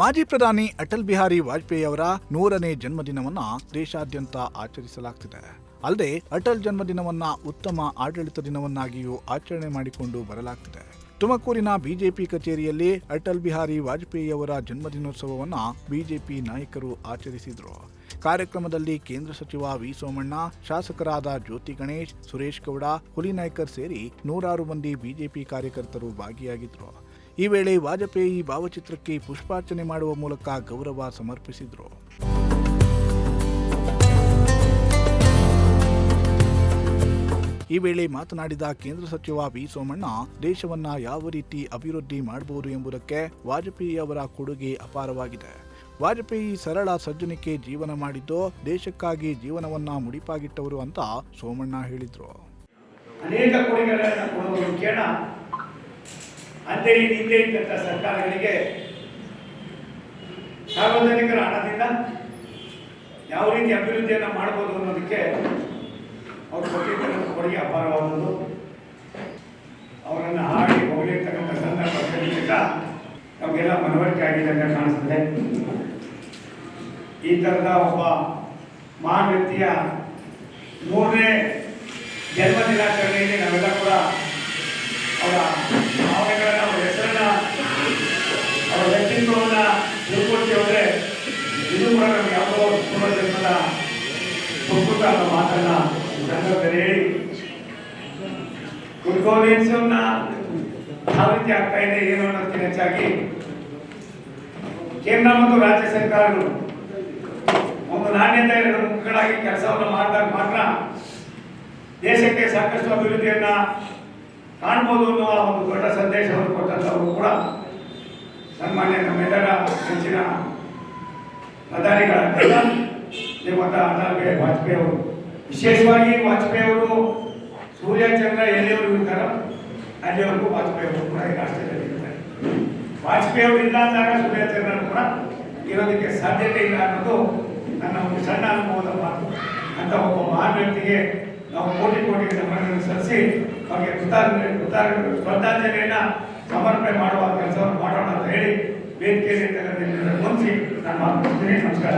ಮಾಜಿ ಪ್ರಧಾನಿ ಅಟಲ್ ಬಿಹಾರಿ ವಾಜಪೇಯಿ ಅವರ 100ನೇ ಜನ್ಮದಿನವನ್ನ ದೇಶಾದ್ಯಂತ ಆಚರಿಸಲಾಗುತ್ತಿದೆ. ಅಲ್ಲದೆ ಅಟಲ್ ಜನ್ಮದಿನವನ್ನ ಉತ್ತಮ ಆಡಳಿತ ದಿನವನ್ನಾಗಿಯೂ ಆಚರಣೆ ಮಾಡಿಕೊಂಡು ಬರಲಾಗುತ್ತಿದೆ. ತುಮಕೂರಿನ ಬಿಜೆಪಿ ಕಚೇರಿಯಲ್ಲಿ ಅಟಲ್ ಬಿಹಾರಿ ವಾಜಪೇಯಿ ಅವರ ಜನ್ಮದಿನೋತ್ಸವವನ್ನು ಬಿಜೆಪಿ ನಾಯಕರು ಆಚರಿಸಿದರು. ಕಾರ್ಯಕ್ರಮದಲ್ಲಿ ಕೇಂದ್ರ ಸಚಿವ ವಿ ಸೋಮಣ್ಣ, ಶಾಸಕರಾದ ಜ್ಯೋತಿ ಗಣೇಶ್, ಸುರೇಶ್ ಗೌಡ, ಹುಲಿನಾಯ್ಕರ್ ಸೇರಿ ನೂರಾರು ಮಂದಿ ಬಿಜೆಪಿ ಕಾರ್ಯಕರ್ತರು ಭಾಗಿಯಾಗಿದ್ದರು. ಈ ವೇಳೆ ವಾಜಪೇಯಿ ಭಾವಚಿತ್ರಕ್ಕೆ ಪುಷ್ಪಾರ್ಚನೆ ಮಾಡುವ ಮೂಲಕ ಗೌರವ ಸಮರ್ಪಿಸಿದರು. ಈ ವೇಳೆ ಮಾತನಾಡಿದ ಕೇಂದ್ರ ಸಚಿವ ವಿ ಸೋಮಣ್ಣ, ದೇಶವನ್ನ ಯಾವ ರೀತಿ ಅಭಿವೃದ್ಧಿ ಮಾಡಬಹುದು ಎಂಬುದಕ್ಕೆ ವಾಜಪೇಯಿ ಅವರ ಕೊಡುಗೆ ಅಪಾರವಾಗಿದೆ. ವಾಜಪೇಯಿ ಸರಳ ಸಜ್ಜನಿಕೆ ಜೀವನ ಮಾಡಿದ್ದು, ದೇಶಕ್ಕಾಗಿ ಜೀವನವನ್ನ ಮುಡಿಪಾಗಿಟ್ಟವರು ಅಂತ ಸೋಮಣ್ಣ ಹೇಳಿದರು. ಅನೇಕ ಕೊಡುಗೆಗಳನ್ನು ಕೊಡುವ ಮುಖ್ಯನ ಅಂದೇ ಹಿಂದೆ ಇದ್ದಂಥ ಸರ್ಕಾರಗಳಿಗೆ ಸಾರ್ವಜನಿಕರ ಹಣದಿಂದ ಯಾವ ರೀತಿ ಅಭಿವೃದ್ಧಿಯನ್ನು ಮಾಡಬಹುದು ಅನ್ನೋದಕ್ಕೆ ಅವರು ಕೊಟ್ಟಿರ್ತಕ್ಕಂಥ ಕೊಡುಗೆ ಅಪಾರವಾದದ್ದು. ಅವರನ್ನು ಹಾಡಿ ಹೊಗಳಿರ್ತಕ್ಕಂಥ ಸಂದರ್ಭ ನಮಗೆಲ್ಲ ಮನವರಿಕೆ ಆಗಿದೆ ಅಂತ ಕಾಣಿಸ್ತದೆ. ಈ ಥರದ ಒಬ್ಬ ಮಹಾನ್ ವ್ಯಕ್ತಿಯ 100ನೇ ಜನ್ಮ ದಿನಾಚರಣೆಯಲ್ಲಿ ನಾವೆಲ್ಲ ಕೂಡ ಅವರ ಭಾವನೆಗಳನ್ನು, ಅವರ ಹೆಸರನ್ನ, ಅವರ ವ್ಯಕ್ತಿತ್ವವನ್ನು ತಿಳ್ಕೊಳ್ತೀವಿ. ಹೋದರೆ ಇದು ಕೂಡ ನಮ್ಗೆ ಯಾವುದೋ ಪೂರ್ವ ಜನ್ಮದ ಸುಕೃತ ಅನ್ನೋ ಮಾತನ್ನ ಸಂದರ್ಭದಲ್ಲಿ ಹೇಳಿ, ಗುಡ್ ಗವರ್ನೆನ್ಸ್ನ ಯಾವ ರೀತಿ ಆಗ್ತಾ ಇದೆ ಏನು ಅನ್ನೋದಕ್ಕೆ ಹೆಚ್ಚಾಗಿ ಕೇಂದ್ರ ಮತ್ತು ರಾಜ್ಯ ಸರ್ಕಾರಗಳು ಒಂದು ನಾಣ್ಯದ ಎರಡು ಮುಖಗಳಾಗಿ ಕೆಲಸವನ್ನು ಮಾಡಿದಾಗ ಮಾತ್ರ ದೇಶಕ್ಕೆ ಸಾಕಷ್ಟು ಅಭಿವೃದ್ಧಿಯನ್ನ ಕಾಣ್ಬೋದು ಅನ್ನುವ ಒಂದು ದೊಡ್ಡ ಸಂದೇಶವನ್ನು ಕೊಟ್ಟಂಥವರು ಕೂಡ ಸನ್ಮಾನ್ಯ ನಮ್ಮೆಲ್ಲರ ನೆಚ್ಚಿನ ಪ್ರಧಾನಿಗಳಾದ ಶ್ರೀಮಂತ ಅಟಲ್ ಬಿಹಾರಿ ವಾಜಪೇಯಿ ಅವರು. ವಿಶೇಷವಾಗಿ ವಾಜಪೇಯಿ ಅವರು ಸೂರ್ಯ ಚಂದ್ರ ಎಲ್ಲಿಯವರು ಇರ್ತಾರೋ ಅಲ್ಲಿವರೆಗೂ ವಾಜಪೇಯಿ ಅವರು ಕೂಡ ಈ ರಾಷ್ಟ್ರದಲ್ಲಿ ಇರ್ತಾರೆ. ವಾಜಪೇಯಿ ಅವರು ಇಲ್ಲ ಅಂದಾಗ ಸೂರ್ಯ ಚಂದ್ರನು ಕೂಡ ಇರೋದಕ್ಕೆ ಸಾಧ್ಯತೆ ಇಲ್ಲ ಅನ್ನೋದು ನನ್ನ ಒಂದು ಸಣ್ಣ ಅನುಭವದ ಮಾತು. ಅಂತ ಒಬ್ಬ ಮಹಾನ್ ವ್ಯಕ್ತಿಗೆ ನಾವು ಕೋಟಿ ನಮ್ಮನ್ನು ಸಲ್ಲಿಸಿ ಅವರಿಗೆ ಶ್ರದ್ಧಾಂಜಲಿಯನ್ನು ಸಮರ್ಪಣೆ ಮಾಡುವ ಕೆಲಸವನ್ನು ಮಾಡೋಣ ಅಂತ ಹೇಳಿ ವೇದಿಕೆಯಲ್ಲಿ ಹೊಂದಿಸಿ ನಾನು ಮಾತನಾಡ್ತೀನಿ. ನಮಸ್ಕಾರ.